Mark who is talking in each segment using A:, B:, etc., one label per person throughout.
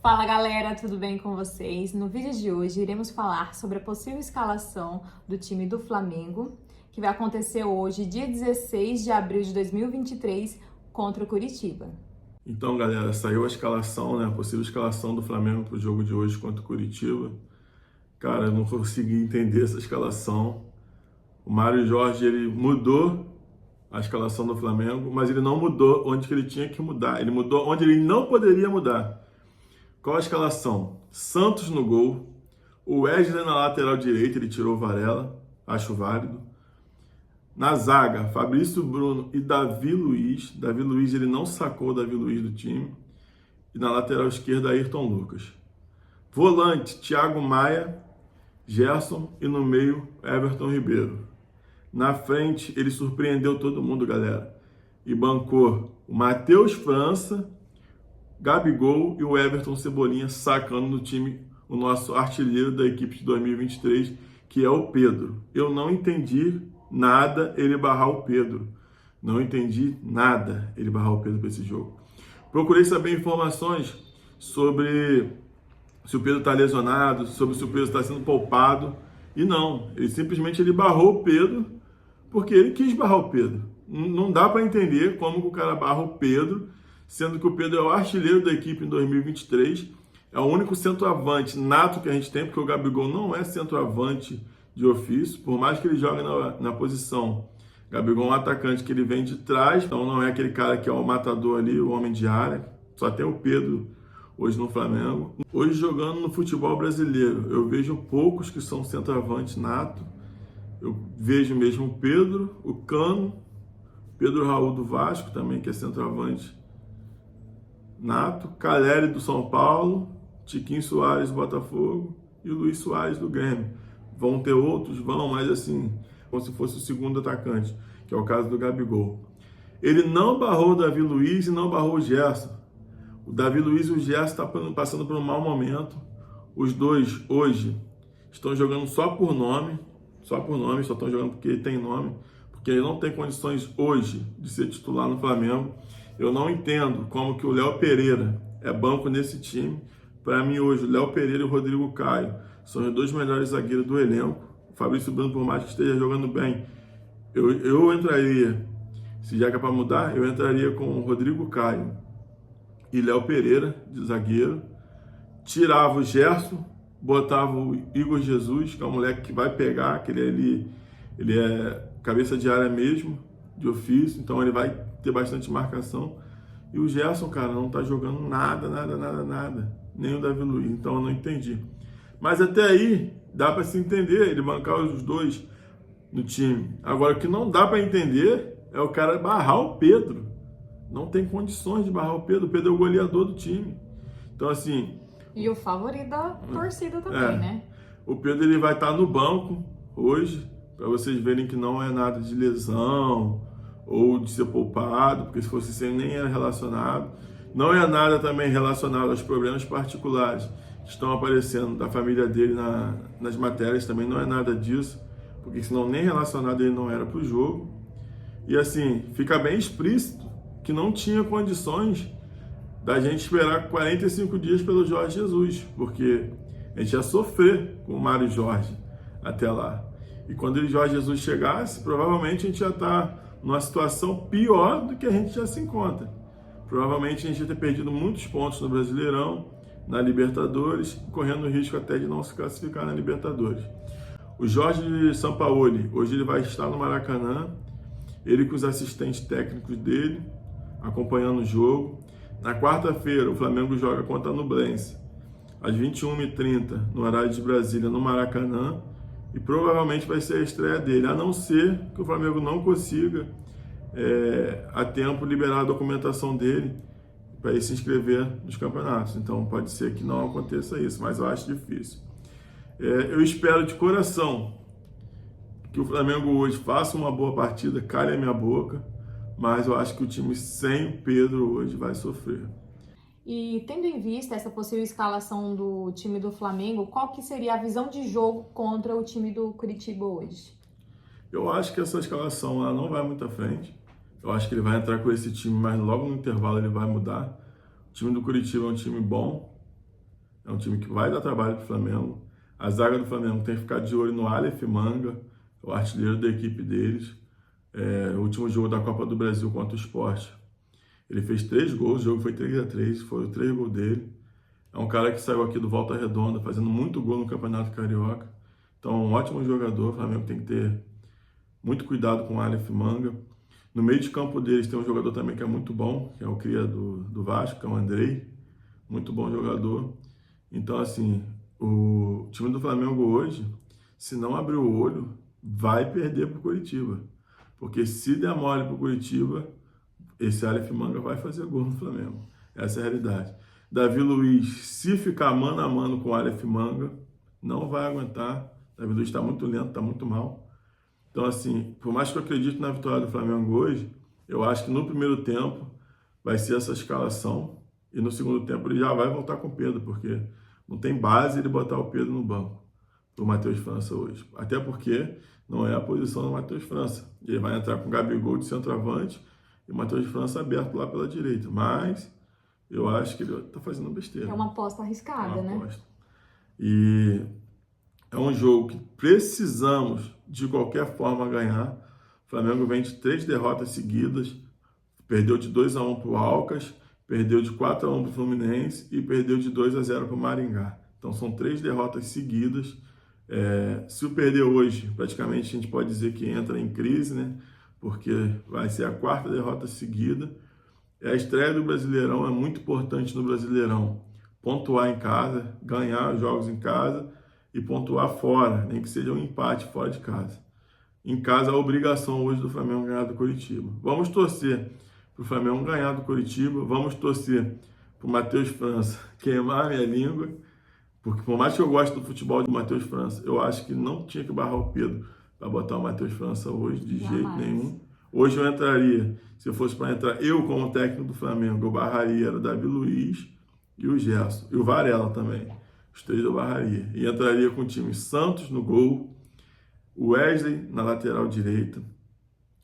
A: Fala galera, tudo bem com vocês? No vídeo de hoje iremos falar sobre a possível escalação do time do Flamengo, que vai acontecer hoje, dia 16 de abril de 2023, contra o Coritiba.
B: Então, galera, saiu a escalação, né? A possível escalação do Flamengo para o jogo de hoje contra o Coritiba. Cara, eu não consegui entender essa escalação. O Mário Jorge, ele mudou a escalação do Flamengo, mas ele não mudou onde que ele tinha que mudar. Ele mudou onde ele não poderia mudar. Qual a escalação? Santos no gol. O Wesley na lateral direita, ele tirou o Varela. Acho válido. Na zaga, Fabrício Bruno e Davi Luiz. Davi Luiz, ele não sacou o Davi Luiz do time. E na lateral esquerda, Ayrton Lucas. Volante, Thiago Maia, Gerson e no meio, Everton Ribeiro. Na frente, ele surpreendeu todo mundo, galera. E bancou o Matheus França, Gabigol e o Everton Cebolinha sacando no time o nosso artilheiro da equipe de 2023, que é o Pedro. Eu não entendi nada ele barrar o Pedro. Não entendi nada ele barrar o Pedro para esse jogo. Procurei saber informações sobre se o Pedro está lesionado, sobre se o Pedro está sendo poupado. E não, ele simplesmente barrou o Pedro porque ele quis barrar o Pedro. Não dá para entender como que o cara barra o Pedro, sendo que o Pedro é o artilheiro da equipe em 2023, é o único centroavante nato que a gente tem, porque o Gabigol não é centroavante de ofício, por mais que ele jogue na posição. O Gabigol é um atacante que ele vem de trás, então não é aquele cara que é o matador ali, o homem de área. Só tem o Pedro hoje no Flamengo. Hoje, jogando no futebol brasileiro, eu vejo poucos que são centroavante nato. Eu vejo mesmo o Pedro, o Cano, Pedro Raul do Vasco também, que é centroavante nato, Caleri do São Paulo, Tiquinho Soares do Botafogo e o Luiz Soares do Grêmio. Vão ter outros? Vão, mas assim, como se fosse o segundo atacante, que é o caso do Gabigol. Ele não barrou o Davi Luiz e não barrou o Gerson. O Davi Luiz e o Gerson estão passando por um mau momento. Os dois, hoje, estão jogando só por nome, só estão jogando porque ele tem nome, porque ele não tem condições hoje de ser titular no Flamengo. Eu não entendo como que o Léo Pereira é banco nesse time. Para mim hoje, o Léo Pereira e o Rodrigo Caio são os dois melhores zagueiros do elenco. O Fabrício Bruno, por mais que esteja jogando bem, eu entraria, se já que é para mudar, eu entraria com o Rodrigo Caio e Léo Pereira de zagueiro. Tirava o Gerson, botava o Igor Jesus, que é um moleque que vai pegar, que ele é cabeça de área mesmo, de ofício, então ele vai ter bastante marcação. E o Gerson, cara, não tá jogando nada. Nem o Davi Luiz, então eu não entendi. Mas até aí, dá para se entender, ele bancar os dois no time. Agora, o que não dá para entender é o cara barrar o Pedro. Não tem condições de barrar o Pedro é o goleador do time. Então, assim...
A: E o favorito da torcida também, né?
B: O Pedro, ele vai estar no banco hoje, para vocês verem que não é nada de lesão ou de ser poupado, porque se fosse assim nem era relacionado. Não é nada também relacionado aos problemas particulares que estão aparecendo da família dele nas matérias, também não é nada disso, porque senão nem relacionado ele não era para o jogo. E assim, fica bem explícito que não tinha condições da gente esperar 45 dias pelo Jorge Jesus, porque a gente ia sofrer com o Mário Jorge até lá. E quando o Jorge Jesus chegasse, provavelmente a gente já está numa situação pior do que a gente já se encontra. Provavelmente a gente ia ter perdido muitos pontos no Brasileirão, na Libertadores, correndo o risco até de não se classificar na Libertadores. O Jorge Sampaoli, hoje ele vai estar no Maracanã, ele com os assistentes técnicos dele, acompanhando o jogo. Na quarta-feira, o Flamengo joga contra a Nublense, às 21h30, no horário de Brasília, no Maracanã, e provavelmente vai ser a estreia dele, a não ser que o Flamengo não consiga, a tempo, liberar a documentação dele para ele se inscrever nos campeonatos. Então, pode ser que não aconteça isso, mas eu acho difícil. Eu espero de coração que o Flamengo hoje faça uma boa partida, calhe a minha boca, mas eu acho que o time sem o Pedro hoje vai sofrer.
A: E tendo em vista essa possível escalação do time do Flamengo, qual que seria a visão de jogo contra o time do Coritiba hoje?
B: Eu acho que essa escalação ela não vai muito à frente. Eu acho que ele vai entrar com esse time, mas logo no intervalo ele vai mudar. O time do Coritiba é um time bom, É um time que vai dar trabalho para o Flamengo. A zaga do Flamengo tem que ficar de olho no Aleph Manga, o artilheiro da equipe deles. O último jogo da Copa do Brasil contra o Sport. Ele fez 3 gols, o jogo foi 3-3, foram 3 gols dele. É um cara que saiu aqui do Volta Redonda, fazendo muito gol no Campeonato Carioca. Então, é um ótimo jogador. O Flamengo tem que ter muito cuidado com o Aleph Manga. No meio de campo deles tem um jogador também que é muito bom, que é o cria do Vasco, que é o Andrei. Muito bom jogador. Então, assim, o time do Flamengo hoje, se não abrir o olho, vai perder para o Coritiba. Porque se der mole para o Coritiba, esse Aleph Manga vai fazer gol no Flamengo. Essa é a realidade. Davi Luiz, se ficar mano a mano com o Aleph Manga, não vai aguentar. Davi Luiz está muito lento, está muito mal. Então, assim, por mais que eu acredite na vitória do Flamengo hoje, eu acho que no primeiro tempo vai ser essa escalação e no segundo tempo ele já vai voltar com o Pedro, porque não tem base ele botar o Pedro no banco do Matheus França hoje. Até porque não é a posição do Matheus França. Ele vai entrar com o Gabigol de centroavante e o Matheus França aberto lá pela direita. Mas eu acho que ele está fazendo besteira.
A: É uma aposta arriscada, né?
B: Aposta. E é um jogo que precisamos de qualquer forma ganhar. O Flamengo vem de 3 derrotas seguidas. Perdeu de 2-1 para o Alcas, perdeu de 4-1 para o Fluminense e perdeu de 2-0 para o Maringá. Então são 3 derrotas seguidas. Se o perder hoje, praticamente a gente pode dizer que entra em crise, né? Porque vai ser a 4ª derrota seguida. A estreia do Brasileirão é muito importante no Brasileirão. Pontuar em casa, ganhar os jogos em casa e pontuar fora, nem que seja um empate fora de casa. Em casa, a obrigação hoje do Flamengo ganhar do Coritiba. Vamos torcer para o Flamengo ganhar do Coritiba, vamos torcer para o Matheus França queimar a minha língua, porque por mais que eu goste do futebol do Matheus França, eu acho que não tinha que barrar o Pedro para botar o Matheus França hoje, de jeito nenhum. Hoje eu entraria, se eu fosse para entrar, eu como técnico do Flamengo, eu barraria era o Davi Luiz e o Gerson, e o Varela também. Os 3 eu barraria. E entraria com o time Santos no gol, Wesley na lateral direita,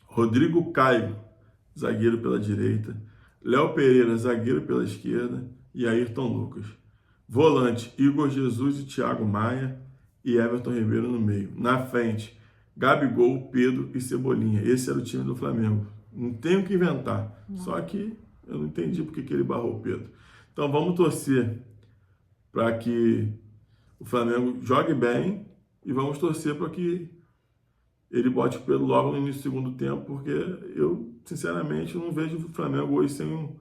B: Rodrigo Caio, zagueiro pela direita, Léo Pereira, zagueiro pela esquerda e Ayrton Lucas. Volante, Igor Jesus e Thiago Maia e Everton Ribeiro no meio. Na frente, Gabigol, Pedro e Cebolinha. Esse era o time do Flamengo. Não tenho o que inventar. Não. Só que eu não entendi porque que ele barrou o Pedro. Então vamos torcer para que o Flamengo jogue bem e vamos torcer para que ele bote o Pedro logo no início do segundo tempo, porque eu, sinceramente, não vejo o Flamengo hoje sem um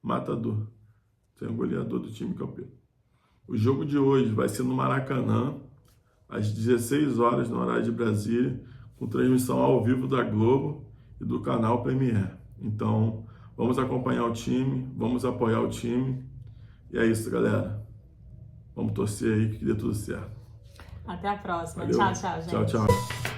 B: matador, sem um goleador do time que é o Pedro. O jogo de hoje vai ser no Maracanã, às 16 horas, no horário de Brasília, com transmissão ao vivo da Globo e do canal Premiere. Então, vamos acompanhar o time, vamos apoiar o time. E é isso, galera. Vamos torcer aí que dê tudo certo.
A: Até a próxima.
B: Valeu.
A: Tchau, tchau, gente.
B: Tchau, tchau.